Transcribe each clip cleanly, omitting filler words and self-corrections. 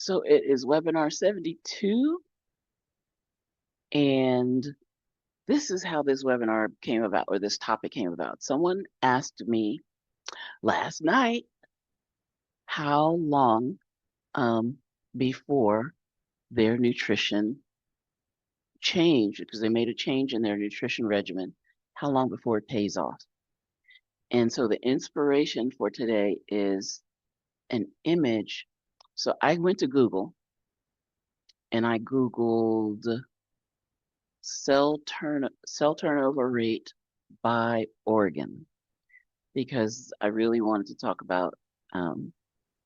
So it is webinar 72, and this is how this webinar came about, or this topic came about. Someone asked me last night how long before their nutrition changed, because they made a change in their nutrition regimen, how long before it pays off. And so the inspiration for today is an image. So I went to Google and I Googled cell turnover rate by organ, because I really wanted to talk about, um,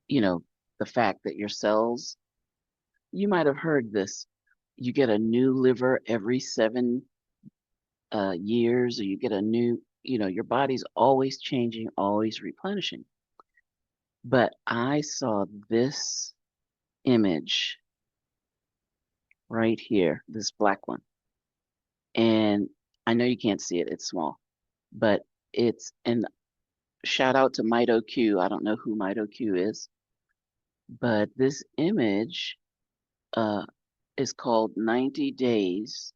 you know, the fact that your cells, you might have heard this, you get a new liver every 7 years, or you get a new, your body's always changing, always replenishing. But I saw this image right here, this black one. And I know you can't see it, it's small, but it's an shout out to MitoQ. I don't know who MitoQ is, but this image uh, is called 90 Days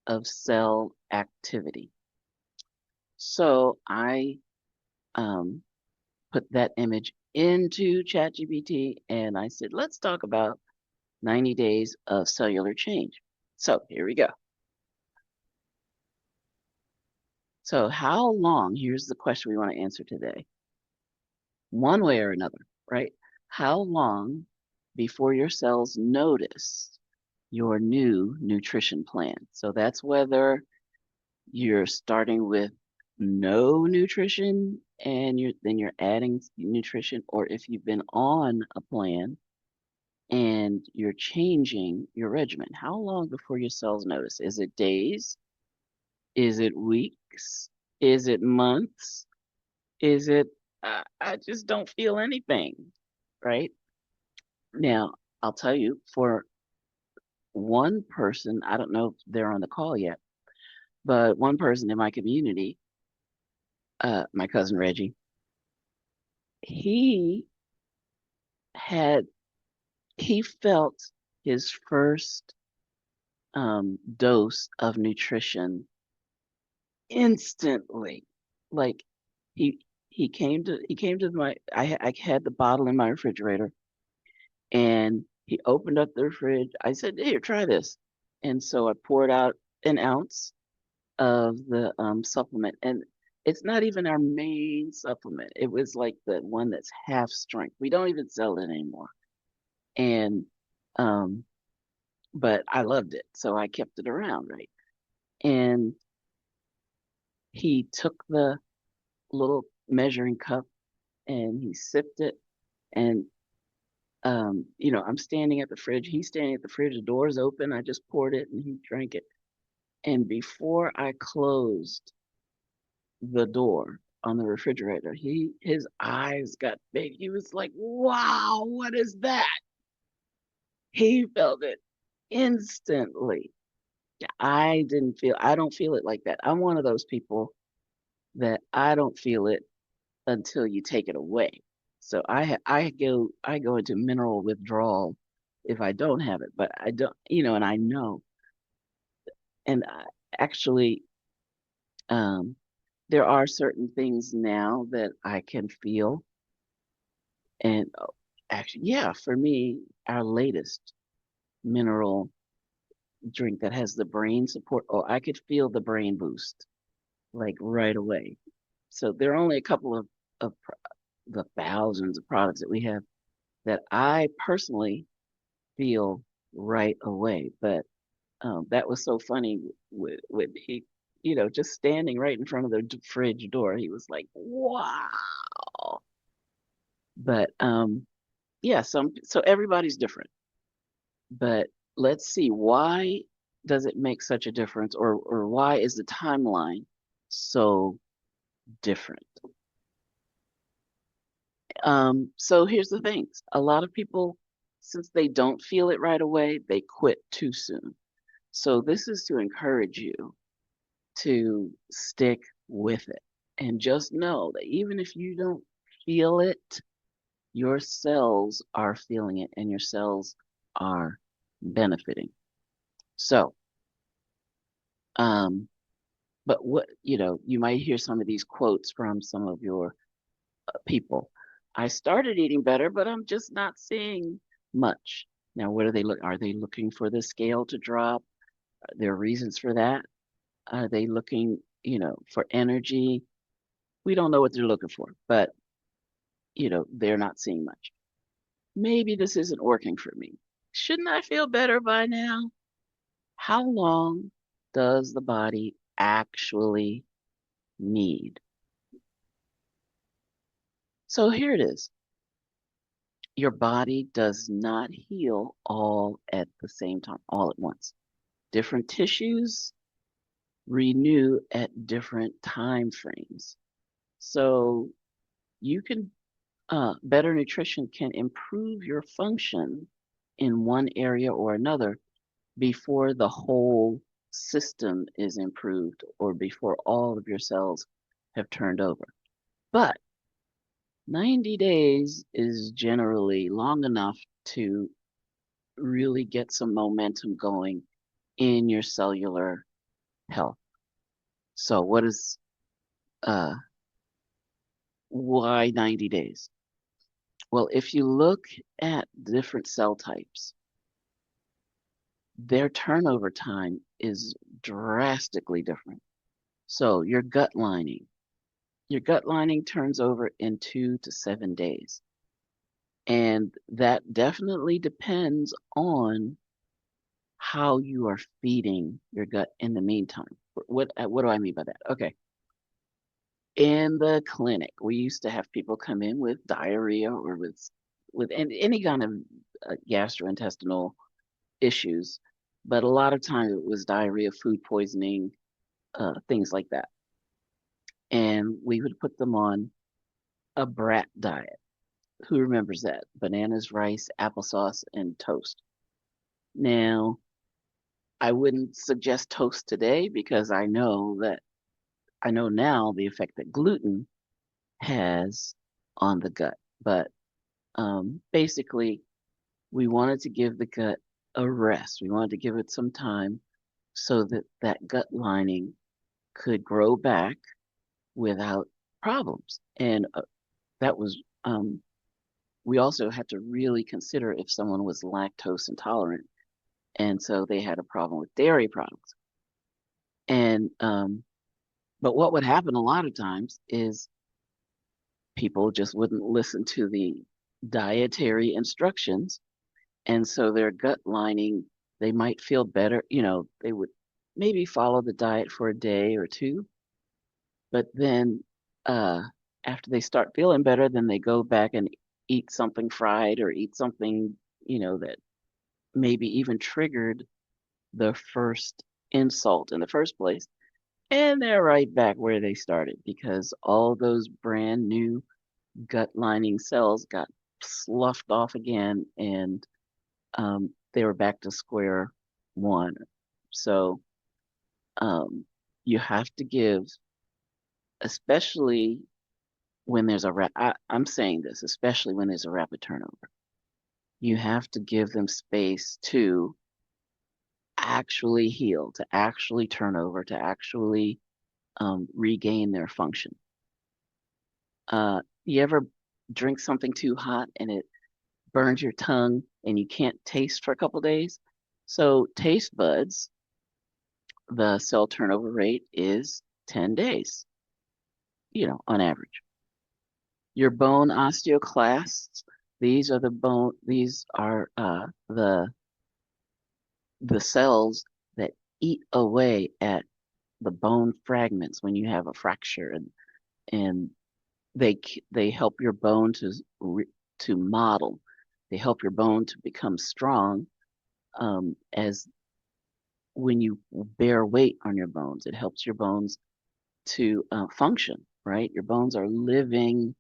of Cell Activity. So I um, put that image into ChatGPT and I said, let's talk about 90 days of cellular change. So here we go. So how long, here's the question we want to answer today. One way or another, right? How long before your cells notice your new nutrition plan? So that's whether you're starting with no nutrition and you're adding nutrition, or if you've been on a plan and you're changing your regimen. How long before your cells notice? Is it days? Is it weeks? Is it months? Is it I just don't feel anything, right? Now, I'll tell you, for one person, I don't know if they're on the call yet, but one person in my community, my cousin Reggie, he had he felt his first dose of nutrition instantly. Like he he came to my I had the bottle in my refrigerator, and he opened up the fridge. I said, "Here, try this." And so I poured out an ounce of the supplement, and it's not even our main supplement. It was like the one that's half strength. We don't even sell it anymore. And um, but I loved it, so I kept it around, right? And he took the little measuring cup and he sipped it, and I'm standing at the fridge. He's standing at the fridge. The door's open. I just poured it, and he drank it. And before I closed the door on the refrigerator, his eyes got big. He was like, "Wow, what is that?" He felt it instantly. I don't feel it like that. I'm one of those people that I don't feel it until you take it away. So I go into mineral withdrawal if I don't have it, but I don't, and I know. And actually, um, there are certain things now that I can feel. And actually, yeah, for me, our latest mineral drink that has the brain support, oh, I could feel the brain boost like right away. So there are only a couple of the thousands of products that we have that I personally feel right away. But that was so funny with he, just standing right in front of the fridge door. He was like, "Wow!" But yeah, so everybody's different. But let's see, why does it make such a difference, or why is the timeline so different? So here's the thing. A lot of people, since they don't feel it right away, they quit too soon. So this is to encourage you to stick with it. And just know that even if you don't feel it, your cells are feeling it and your cells are benefiting. So, um, but what, you might hear some of these quotes from some of your people. I started eating better, but I'm just not seeing much. Now, what are they look? Are they looking for the scale to drop? Are there reasons for that? Are they looking, for energy? We don't know what they're looking for, but they're not seeing much. Maybe this isn't working for me. Shouldn't I feel better by now? How long does the body actually need? So here it is. Your body does not heal all at the same time, all at once. Different tissues renew at different time frames. So you can, better nutrition can improve your function in one area or another before the whole system is improved or before all of your cells have turned over. But 90 days is generally long enough to really get some momentum going in your cellular health. So uh why 90 days? Well, if you look at different cell types, their turnover time is drastically different. So your gut lining turns over in 2 to 7 days. And that definitely depends on how you are feeding your gut in the meantime. What do I mean by that? Okay. In the clinic, we used to have people come in with diarrhea or with any kind of gastrointestinal issues, but a lot of times it was diarrhea, food poisoning, things like that. And we would put them on a brat diet. Who remembers that? Bananas, rice, applesauce, and toast. Now, I wouldn't suggest toast today because I know now the effect that gluten has on the gut. But basically, we wanted to give the gut a rest. We wanted to give it some time so that that gut lining could grow back without problems. And that was, we also had to really consider if someone was lactose intolerant. And so they had a problem with dairy products. And, but what would happen a lot of times is people just wouldn't listen to the dietary instructions. And so their gut lining, they might feel better, they would maybe follow the diet for a day or two, but then uh, after they start feeling better, then they go back and eat something fried or eat something, that maybe even triggered the first insult in the first place. And they're right back where they started because all those brand new gut lining cells got sloughed off again and they were back to square one. So um, you have to give, especially when there's I'm saying this, especially when there's a rapid turnover, you have to give them space to actually heal, to actually turn over, to actually regain their function. You ever drink something too hot and it burns your tongue and you can't taste for a couple days? So taste buds, the cell turnover rate is 10 days, on average. Your bone osteoclasts, these are the cells that eat away at the bone fragments when you have a fracture and they help your bone to model. They help your bone to become strong as when you bear weight on your bones. It helps your bones to function, right? Your bones are living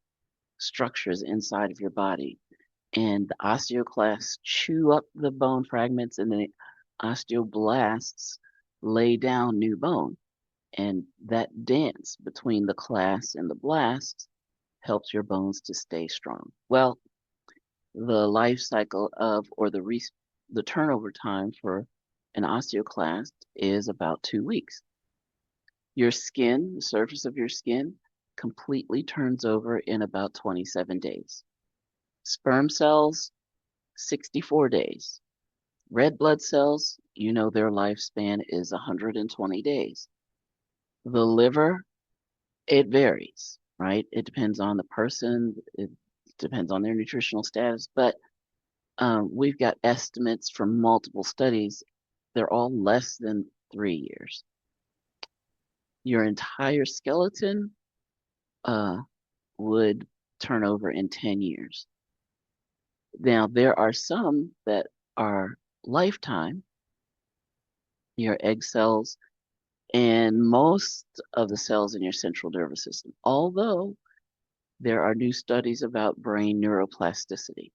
structures inside of your body. And the osteoclasts chew up the bone fragments and the osteoblasts lay down new bone. And that dance between the clasts and the blasts helps your bones to stay strong. Well, the life cycle of, or the turnover time for an osteoclast is about 2 weeks. Your skin, the surface of your skin, completely turns over in about 27 days. Sperm cells, 64 days. Red blood cells, you know their lifespan is 120 days. The liver, it varies, right? It depends on the person, it depends on their nutritional status, but we've got estimates from multiple studies. They're all less than 3 years. Your entire skeleton would turn over in 10 years. Now, there are some that are lifetime, your egg cells, and most of the cells in your central nervous system, although there are new studies about brain neuroplasticity.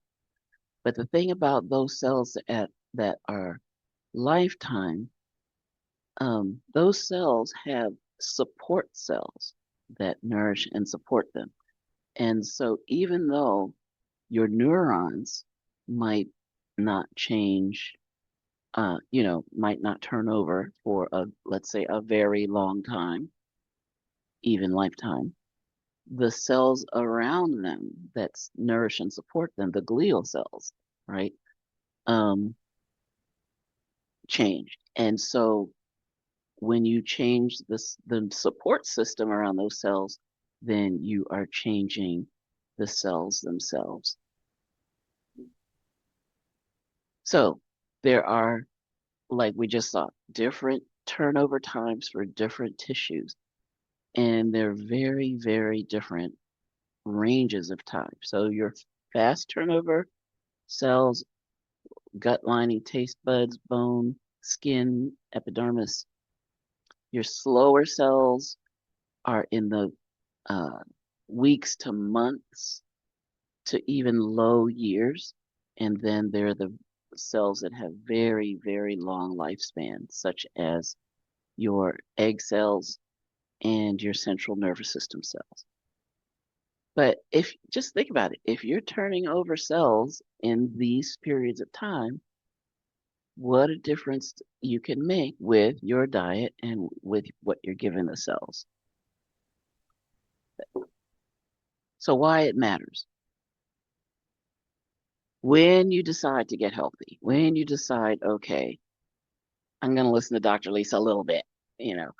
But the thing about those cells that are lifetime, those cells have support cells that nourish and support them. And so even though your neurons might not change, might not turn over for let's say, a very long time, even lifetime, the cells around them that nourish and support them, the glial cells, right, um, change. And so when you change the support system around those cells, then you are changing the cells themselves. So there are, like we just saw, different turnover times for different tissues, and they're very, very different ranges of time. So your fast turnover cells, gut lining, taste buds, bone, skin, epidermis. Your slower cells are in the uh, weeks to months to even low years. And then there are the cells that have very, very long lifespans, such as your egg cells and your central nervous system cells. But if just think about it, if you're turning over cells in these periods of time, what a difference you can make with your diet and with what you're giving the cells. So why it matters. When you decide to get healthy, when you decide, okay, I'm going to listen to Dr. Lisa a little bit, you know,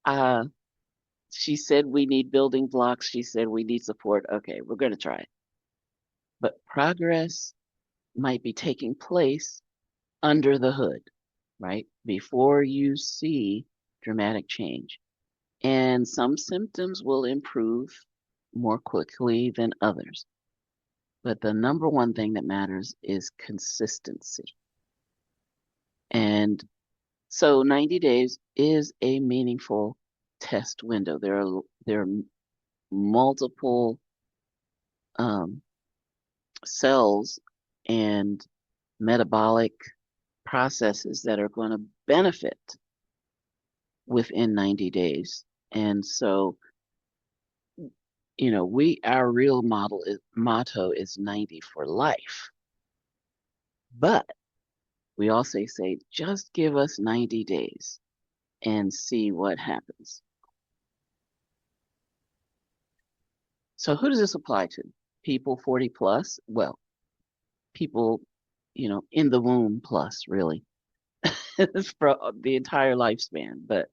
uh, she said we need building blocks. She said we need support. Okay, we're going to try it. But progress might be taking place under the hood, right? Before you see dramatic change. And some symptoms will improve more quickly than others. But the number one thing that matters is consistency. And so 90 days is a meaningful test window. There are multiple cells and metabolic processes that are going to benefit within 90 days. And so, our real motto is 90 for life. But we also say, just give us 90 days and see what happens. So who does this apply to? People 40 plus? Well, people, in the womb plus, really. For the entire lifespan. But,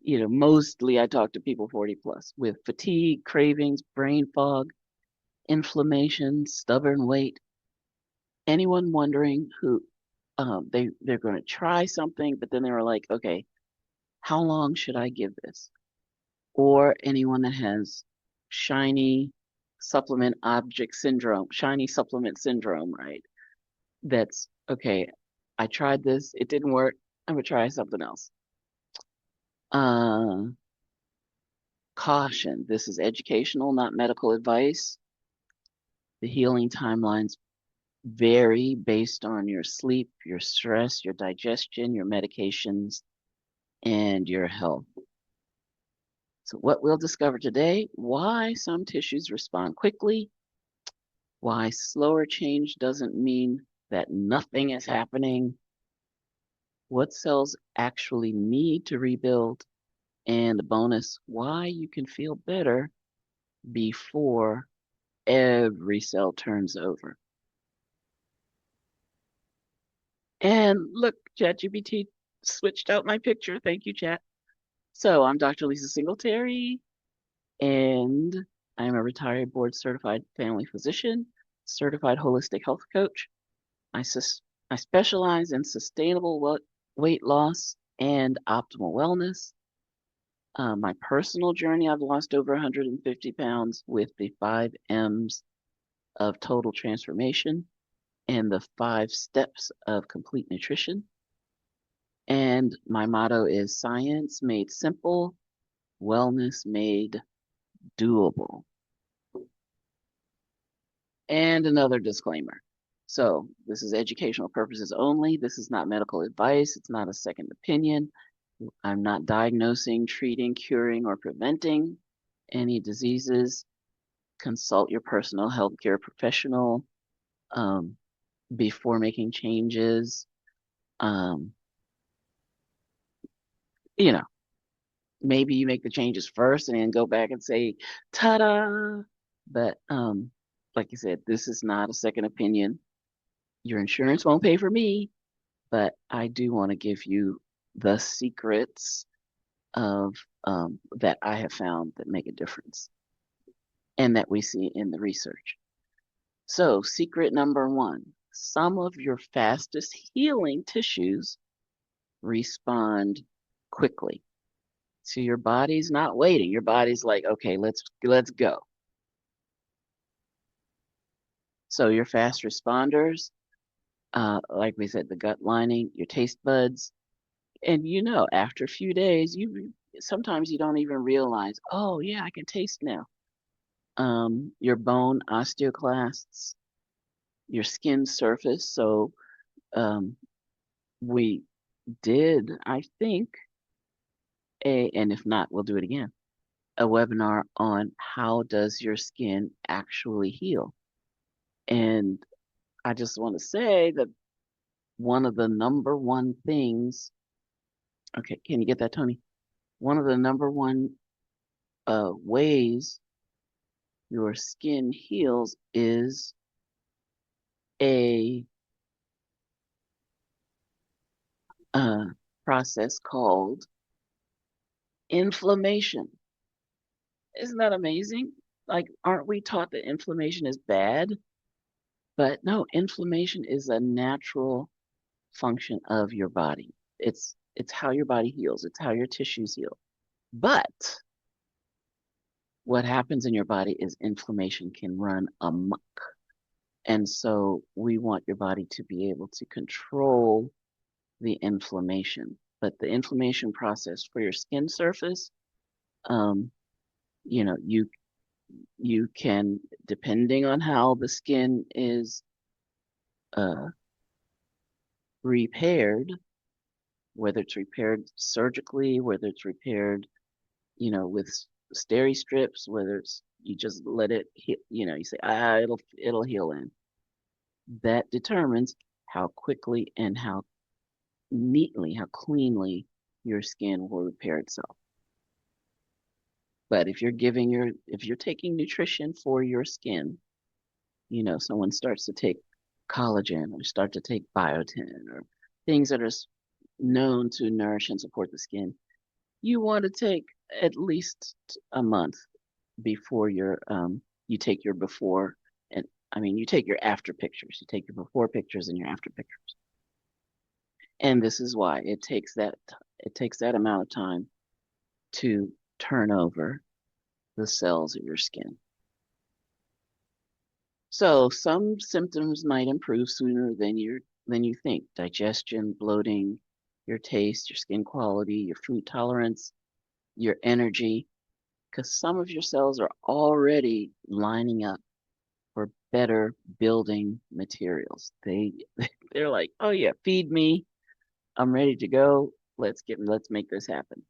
mostly I talk to people 40 plus with fatigue, cravings, brain fog, inflammation, stubborn weight. Anyone wondering who they're going to try something, but then they were like, okay, how long should I give this? Or anyone that has shiny supplement syndrome, right? That's okay. I tried this, it didn't work. I'm gonna try something else. Caution, this is educational, not medical advice. The healing timelines vary based on your sleep, your stress, your digestion, your medications, and your health. So what we'll discover today, why some tissues respond quickly why slower change doesn't mean that nothing is happening, what cells actually need to rebuild, and the bonus, why you can feel better before every cell turns over. And look, ChatGPT switched out my picture. Thank you, Chat. So I'm Dr. Lisa Singletary, and I'm a retired board certified family physician, certified holistic health coach. I, I specialize in sustainable weight loss and optimal wellness. My personal journey, I've lost over 150 pounds with the 5 M's of total transformation and the 5 steps of complete nutrition. And my motto is science made simple, wellness made doable. And another disclaimer. So, this is educational purposes only. This is not medical advice. It's not a second opinion. I'm not diagnosing, treating, curing, or preventing any diseases. Consult your personal healthcare professional before making changes. Um, you know, maybe you make the changes first and then go back and say, ta-da! But like I said, this is not a second opinion. Your insurance won't pay for me, but I do want to give you the secrets of that I have found that make a difference and that we see in the research. So, secret number one, some of your fastest healing tissues respond quickly. So your body's not waiting. Your body's like, okay, let's go. So your fast responders, like we said, the gut lining, your taste buds, and after a few days, you sometimes you don't even realize, oh yeah, I can taste now. Your bone osteoclasts, your skin surface. So um, we did, I think, and if not, we'll do it again, a webinar on how does your skin actually heal. And I just want to say that one of the number one things, okay, can you get that, Tony? One of the number one ways your skin heals is a uh, process called inflammation. Isn't that amazing? Like, aren't we taught that inflammation is bad? But no, inflammation is a natural function of your body. It's how your body heals. It's how your tissues heal. But what happens in your body is inflammation can run amok. And so we want your body to be able to control the inflammation. But the inflammation process for your skin surface, um, you know, you can, depending on how the skin is uh, repaired, whether it's repaired surgically, whether it's repaired, with steri strips, whether it's you just let it, you say, it'll heal in. That determines how quickly and how neatly, how cleanly your skin will repair itself. But if you're taking nutrition for your skin, someone starts to take collagen or start to take biotin or things that are known to nourish and support the skin, you want to take at least a month before you take your before, and you take your after pictures. You take your before pictures and your after pictures. And this is why it takes that amount of time to turn over the cells of your skin. So some symptoms might improve sooner than you think. Digestion, bloating, your taste, your skin quality, your food tolerance, your energy, because some of your cells are already lining up for better building materials. They're like, oh yeah, feed me. I'm ready to go. Let's make this happen.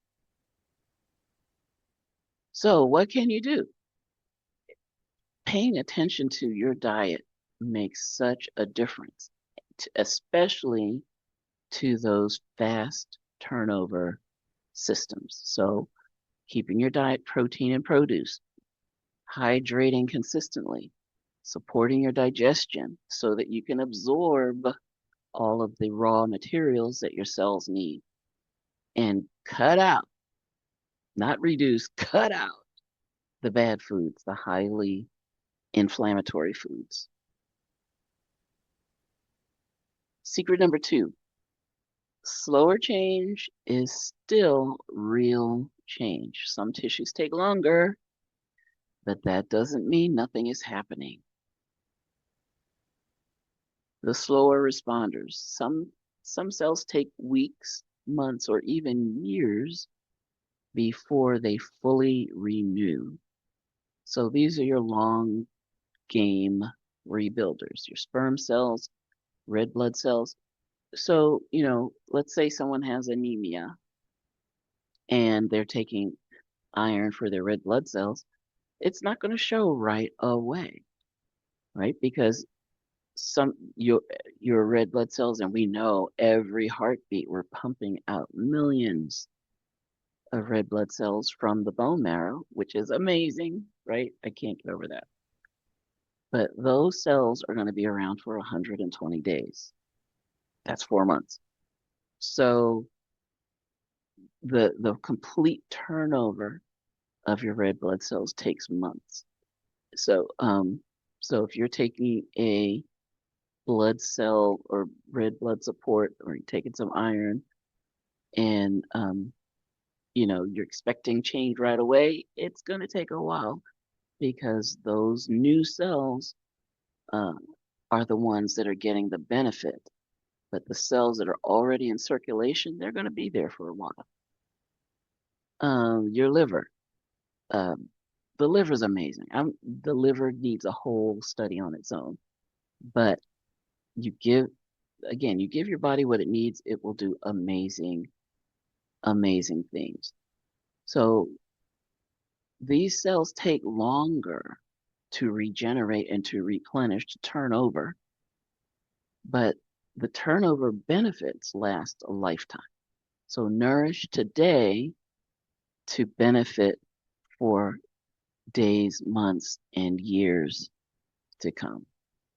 So what can you do? paying attention to your diet makes such a difference, especially to those fast turnover systems. So keeping your diet protein and produce, hydrating consistently, supporting your digestion so that you can absorb all of the raw materials that your cells need, and cut out, not reduce, cut out the bad foods, the highly inflammatory foods. Secret number 2, slower change is still real change. Some tissues take longer, but that doesn't mean nothing is happening. The slower responders, some cells take weeks, months, or even years before they fully renew. So these are your long game rebuilders, your sperm cells, red blood cells. So, let's say someone has anemia and they're taking iron for their red blood cells. It's not going to show right away, right? Because your red blood cells, and we know every heartbeat we're pumping out millions of red blood cells from the bone marrow, which is amazing, right? I can't get over that. But those cells are going to be around for 120 days. That's 4 months. So the complete turnover of your red blood cells takes months. So if you're taking a blood cell or red blood support, or you're taking some iron, and you're expecting change right away, it's going to take a while, because those new cells uh, are the ones that are getting the benefit. But the cells that are already in circulation, they're going to be there for a while. Your liver. Um, the liver is amazing. The liver needs a whole study on its own. But you give, again, you give your body what it needs, it will do amazing, amazing things. So these cells take longer to regenerate and to replenish, to turn over, but the turnover benefits last a lifetime. So nourish today to benefit for days, months, and years to come.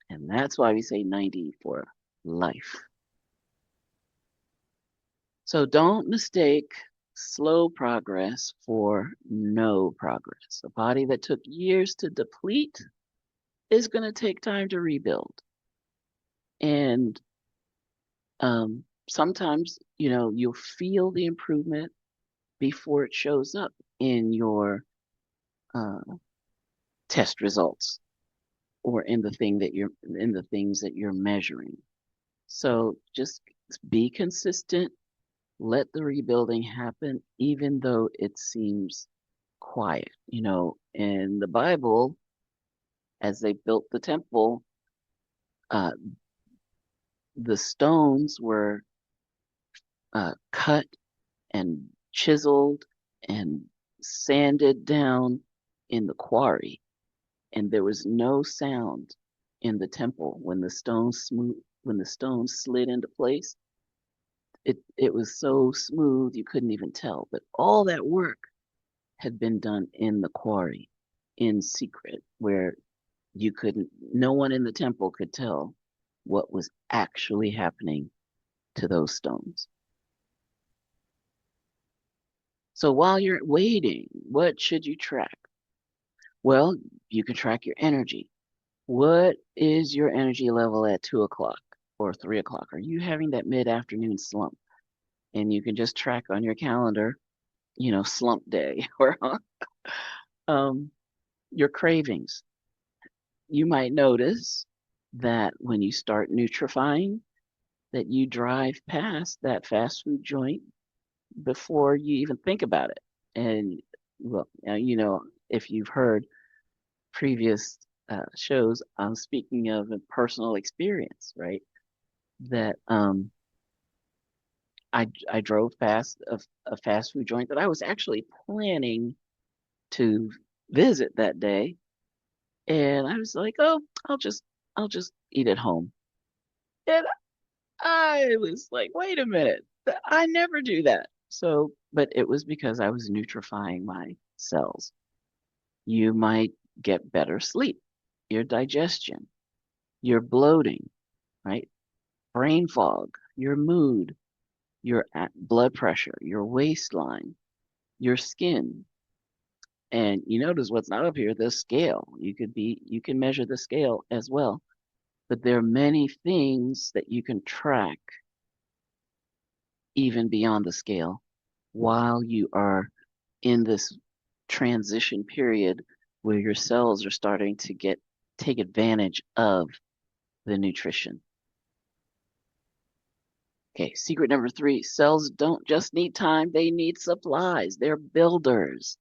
And that's why we say 90 for life. So don't mistake slow progress for no progress. A body that took years to deplete is going to take time to rebuild. And sometimes, you'll feel the improvement before it shows up in your uh, test results, or in the things that you're measuring. So just be consistent. Let the rebuilding happen, even though it seems quiet. In the Bible, as they built the temple, uh, the stones were cut and chiseled and sanded down in the quarry, and there was no sound in the temple when the stones slid into place. It was so smooth you couldn't even tell. But all that work had been done in the quarry, in secret, where no one in the temple could tell what was actually happening to those stones. So while you're waiting, what should you track? Well, you can track your energy. What is your energy level at 2 o'clock or 3 o'clock? Are you having that mid-afternoon slump? And you can just track on your calendar, slump day, or your cravings. You might notice that when you start nutrifying, that you drive past that fast food joint before you even think about it. And well, if you've heard previous shows, I'm speaking of a personal experience, right? That I drove past a fast food joint that I was actually planning to visit that day, And I was like, oh, I'll just eat at home. And I was like, wait a minute, I never do that. So, but it was because I was nutrifying my cells. You might get better sleep, your digestion, your bloating, right? Brain fog, your mood, your blood pressure, your waistline, your skin. And you notice what's not up here, the scale. You can measure the scale as well. But there are many things that you can track even beyond the scale while you are in this transition period where your cells are starting to take advantage of the nutrition. Okay, secret number 3, cells don't just need time, they need supplies. They're builders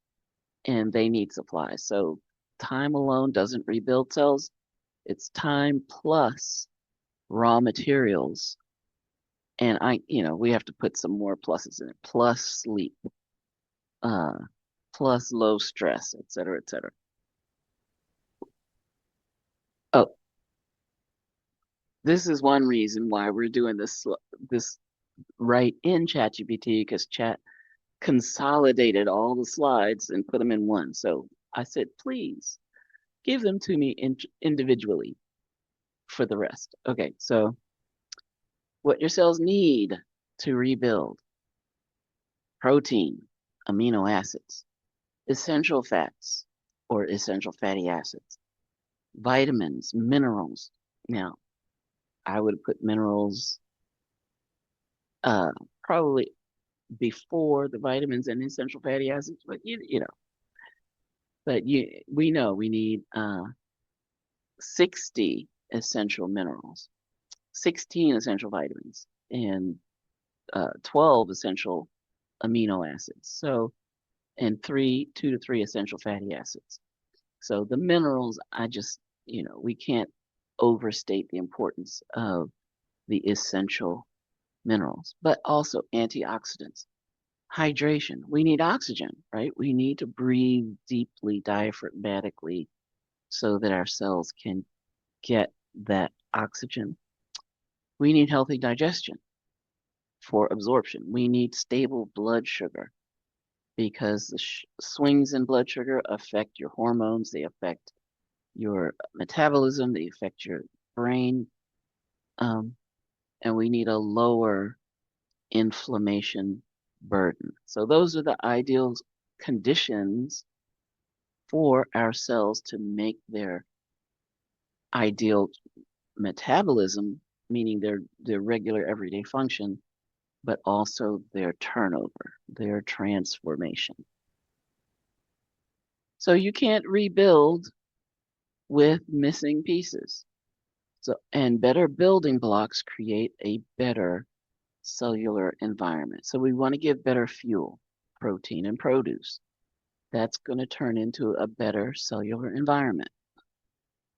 and they need supplies. So time alone doesn't rebuild cells. It's time plus raw materials. And we have to put some more pluses in it, plus sleep, uh, plus low stress, et cetera, et cetera. Oh, this is one reason why we're doing this right in ChatGPT, because Chat consolidated all the slides and put them in one. So I said, please give them to me individually for the rest. Okay, so what your cells need to rebuild: protein, amino acids, essential fats or essential fatty acids, vitamins, minerals. Now, I would put minerals uh, probably before the vitamins and essential fatty acids, but we know we need 60 essential minerals, 16 essential vitamins, and 12 essential amino acids. So, and 2 to 3 essential fatty acids. So the minerals, we can't overstate the importance of the essential minerals, but also antioxidants, hydration. We need oxygen, right? We need to breathe deeply, diaphragmatically, so that our cells can get that oxygen. We need healthy digestion for absorption. We need stable blood sugar because the swings in blood sugar affect your hormones, they affect your metabolism, they affect your brain, um, and we need a lower inflammation burden. So those are the ideal conditions for our cells to make their ideal metabolism, meaning their regular everyday function, but also their turnover, their transformation. So you can't rebuild with missing pieces. So, and better building blocks create a better cellular environment. So we want to give better fuel, protein and produce. That's going to turn into a better cellular environment.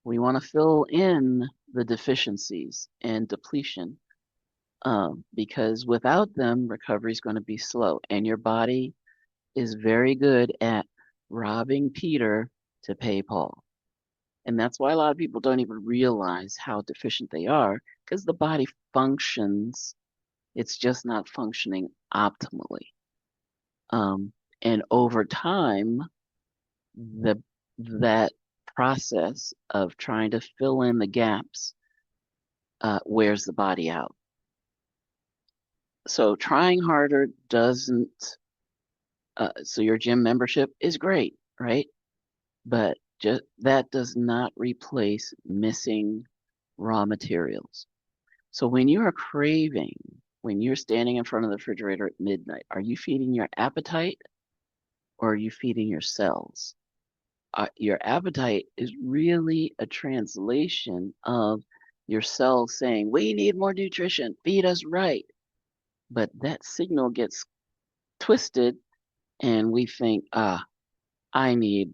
We want to fill in the deficiencies and depletion, because without them, recovery is going to be slow. And your body is very good at robbing Peter to pay Paul. And that's why a lot of people don't even realize how deficient they are, because the body functions, it's just not functioning optimally. And over time, the that process of trying to fill in the gaps wears the body out. So trying harder doesn't. So your gym membership is great, right? But just that does not replace missing raw materials. So when you are craving, when you're standing in front of the refrigerator at midnight, are you feeding your appetite or are you feeding your cells? Your appetite is really a translation of your cells saying, we need more nutrition, feed us right. But that signal gets twisted and we think, I need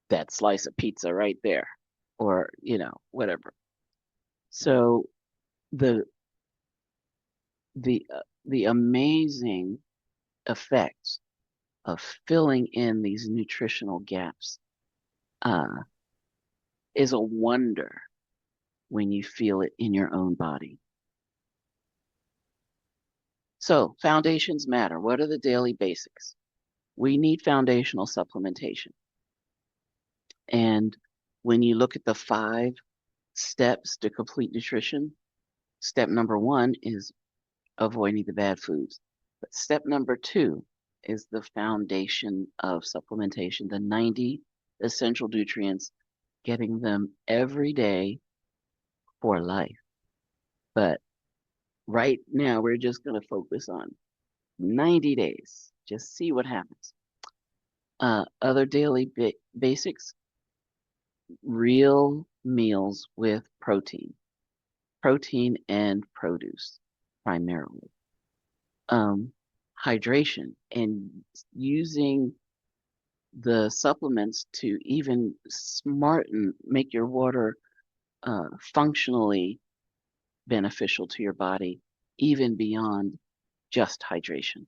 that slice of pizza right there, or, whatever. So the the amazing effects of filling in these nutritional gaps, uh, is a wonder when you feel it in your own body. So foundations matter. What are the daily basics? We need foundational supplementation. And when you look at the 5 steps to complete nutrition, step number 1 is avoiding the bad foods. But step number 2 is the foundation of supplementation, the 90 essential nutrients, getting them every day for life. But right now, we're just going to focus on 90 days. Just see what happens. Other daily basics, real meals with protein and produce primarily. Hydration and using the supplements to even make your water functionally beneficial to your body, even beyond just hydration.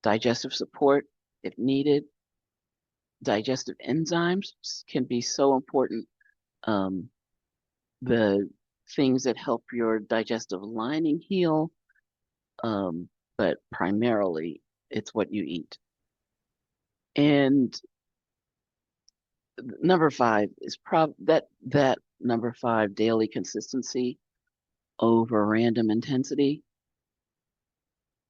Digestive support, if needed. Digestive enzymes can be so important. The things that help your digestive lining heal, but primarily it's what you eat. And number 5 is that number 5, daily consistency over random intensity.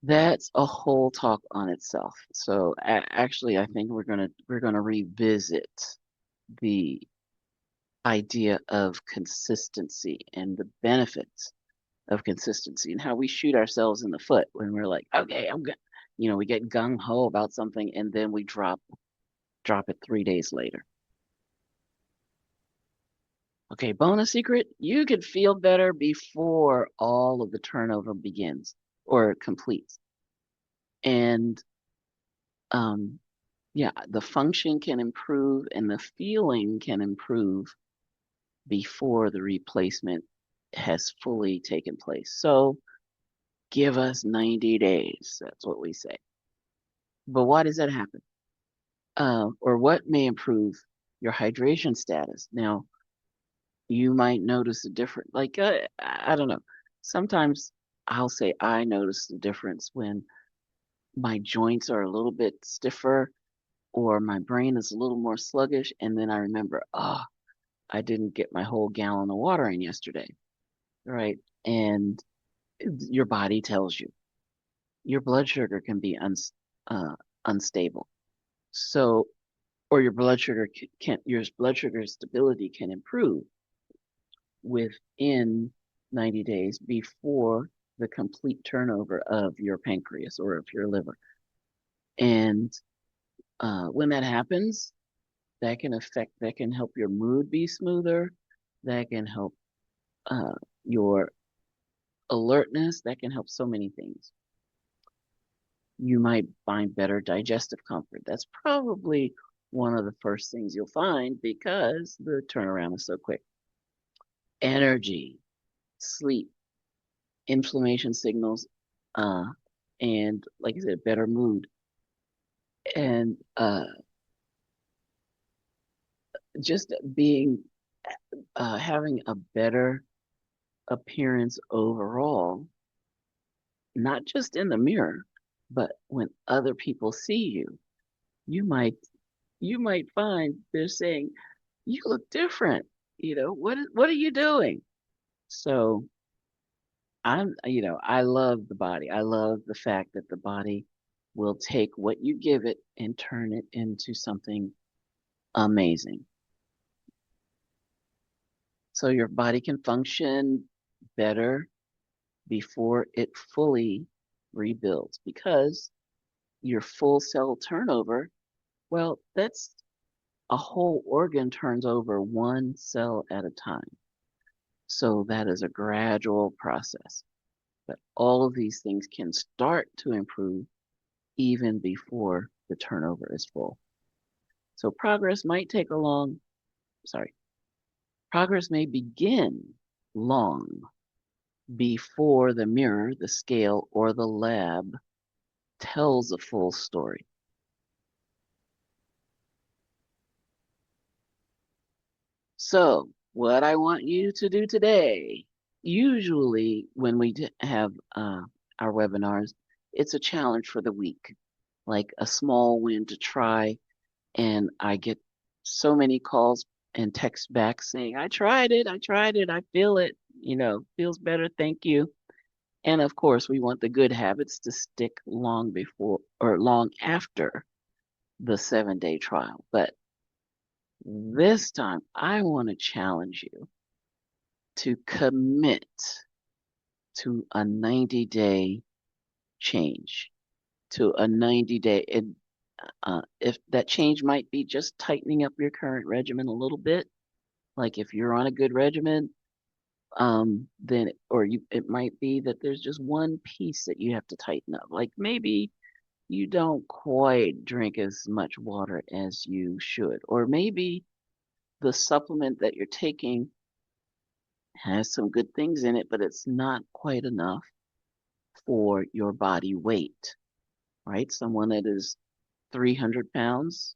That's a whole talk on itself. So actually, I think we're gonna revisit the idea of consistency and the benefits of consistency and how we shoot ourselves in the foot when we're like, okay, I'm good. We get gung ho about something and then we drop it 3 days later. Okay, bonus secret, you could feel better before all of the turnover begins or completes. And yeah, the function can improve and the feeling can improve before the replacement has fully taken place. So give us 90 days. That's what we say. But why does that happen? Or what may improve your hydration status? Now, you might notice a difference. Like, I don't know. Sometimes I'll say I notice the difference when my joints are a little bit stiffer or my brain is a little more sluggish. And then I remember, I didn't get my whole gallon of water in yesterday. Right. And your body tells you your blood sugar can be unstable. So, or your blood sugar stability can improve within 90 days before the complete turnover of your pancreas or of your liver. And when that happens, that can help your mood be smoother. That can help your alertness. That can help so many things. You might find better digestive comfort. That's probably one of the first things you'll find because the turnaround is so quick. Energy, sleep, inflammation signals, and like I said, better mood. And just having a better appearance overall, not just in the mirror, but when other people see you, you might find they're saying, you look different. What are you doing? So I love the body. I love the fact that the body will take what you give it and turn it into something amazing. So your body can function better before it fully rebuilds because your full cell turnover, well, that's a whole organ turns over 1 cell at a time. So that is a gradual process. But all of these things can start to improve even before the turnover is full. So progress may begin long before the mirror, the scale, or the lab tells a full story. So, what I want you to do today, usually when we have our webinars, it's a challenge for the week, like a small win to try. And I get so many calls and texts back saying, I tried it, I feel it, feels better, thank you. And of course, we want the good habits to stick long before or long after the 7-day trial. But this time, I want to challenge you to commit to a 90-day change, to a 90-day. If that change might be just tightening up your current regimen a little bit, like if you're on a good regimen, then it might be that there's just one piece that you have to tighten up. Like maybe you don't quite drink as much water as you should, or maybe the supplement that you're taking has some good things in it, but it's not quite enough for your body weight, right? Someone that is 300 pounds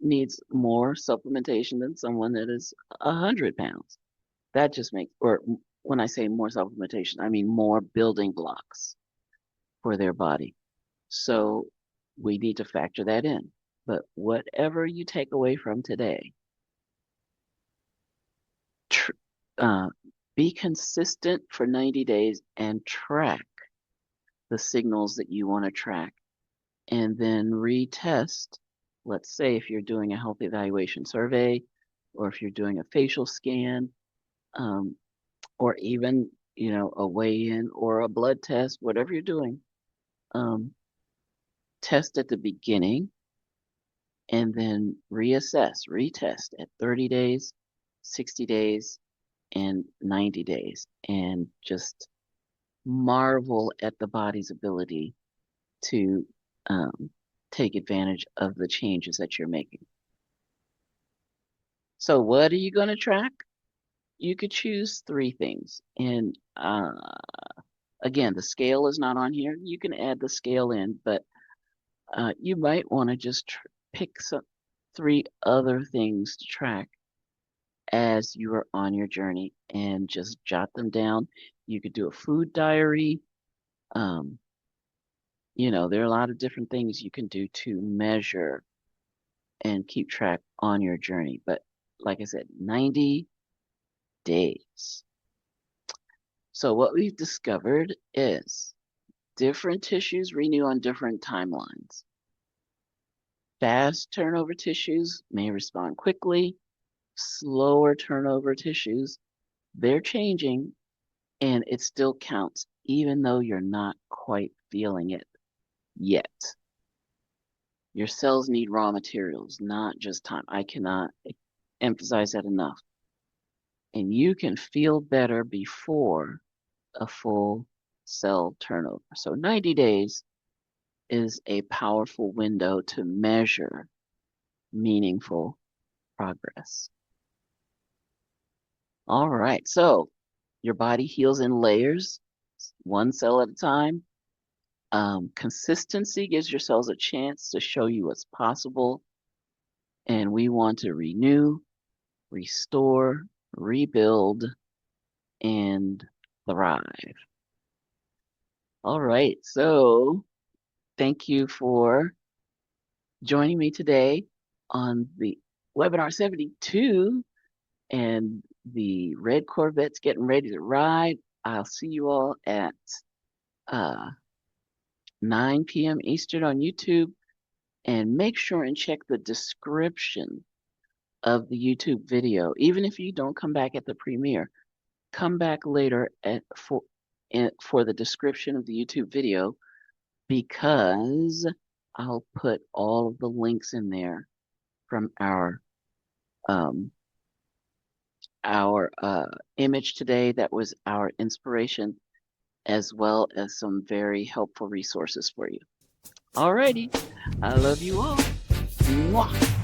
needs more supplementation than someone that is 100 pounds. That just makes, or when I say more supplementation, I mean more building blocks for their body. So we need to factor that in. But whatever you take away from today, tr be consistent for 90 days and track the signals that you want to track, and then retest. Let's say if you're doing a health evaluation survey, or if you're doing a facial scan, um, or even a weigh-in or a blood test, whatever you're doing, um, test at the beginning and then reassess, retest at 30 days, 60 days, and 90 days, and just marvel at the body's ability to take advantage of the changes that you're making. So what are you going to track? You could choose 3 things. And again, the scale is not on here. You can add the scale in, but you might want to just pick 3 other things to track as you are on your journey and just jot them down. You could do a food diary. There are a lot of different things you can do to measure and keep track on your journey. But like I said, 90 days. So what we've discovered is different tissues renew on different timelines. Fast turnover tissues may respond quickly. Slower turnover tissues, they're changing, and it still counts, even though you're not quite feeling it yet. Your cells need raw materials, not just time. I cannot emphasize that enough. And you can feel better before a full cell turnover. So 90 days is a powerful window to measure meaningful progress. All right, so your body heals in layers, one cell at a time. Consistency gives your cells a chance to show you what's possible. And we want to renew, restore, rebuild, and thrive. All right, so thank you for joining me today on the webinar 72 and the red Corvette's getting ready to ride. I'll see you all at 9 p.m. Eastern on YouTube, and make sure and check the description of the YouTube video. Even if you don't come back at the premiere, come back later for the description of the YouTube video, because I'll put all of the links in there from our image today that was our inspiration, as well as some very helpful resources for you. Alrighty, I love you all. Mwah.